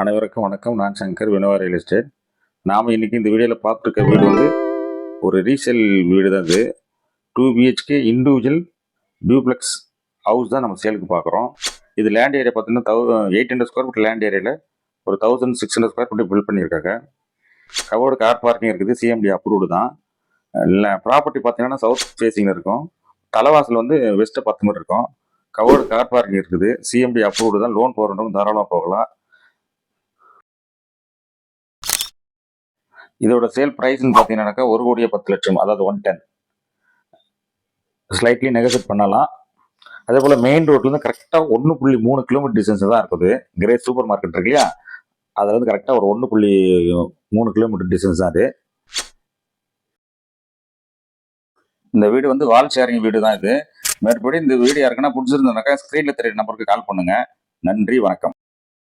அனைவருக்கும் வணக்கம். நான் சங்கர், வினோவா ரியல் எஸ்டேட். நாம் இன்றைக்கி இந்த வீடியோவில் பார்த்துருக்க வீடு வந்து ஒரு ரீசேல் வீடு தான். இது 2 BHK இண்டிவிஜுவல் டியூப்ளெக்ஸ் ஹவுஸ் தான் நம்ம சேலுக்கு பார்க்குறோம். இது லேண்ட் ஏரியா பார்த்தீங்கன்னா 800 ஸ்கொயர் ஃபீட் லேண்ட் ஏரியாவில் ஒரு 1600 ஸ்கொயர் ஃபீட் பில்ட் பண்ணியிருக்காங்க. கவர்டு கார் பார்க்கிங் இருக்குது, சிஎம்டி அப்ரூவ்டு தான். இல்லை ப்ராப்பர்ட்டி பார்த்தீங்கன்னா சவுத் ஃபேஸிங்கில் இருக்கும். தலைவாசல் வந்து வெஸ்ட்டு 10 மீட்டர் இருக்கும். கவர்டு கார் பார்க்கிங் இருக்குது, சிஎம்டி அப்ரூவ்டு தான். லோன் போகிறவங்க தாராளமாக போகலாம். இதோட சேல் ப்ரைஸ்ன்னு பார்த்தீங்கன்னாக்கா 1,10,00,000, அதாவது 110. ஸ்லைட்லி நெகோசியேட் பண்ணலாம். அதே போல் மெயின் ரோட்லேருந்து கரெக்டாக 1.3 கிலோமீட்டர் டிஸ்டன்ஸ் தான் இருக்குது. கிரேட் சூப்பர் மார்க்கெட் இருக்கு இல்லையா, அதில் வந்து கரெக்டாக ஒரு 1.3 கிலோமீட்டர் டிஸ்டன்ஸ் தான் அது. இந்த வீடு வந்து வால் ஷேரிங் வீடு தான் இது. மேற்படி இந்த வீடு யாருக்குன்னா பிடிச்சிருந்தனாக்கா ஸ்க்ரீனில் தெரியுற நம்பருக்கு கால் பண்ணுங்கள். நன்றி, வணக்கம்.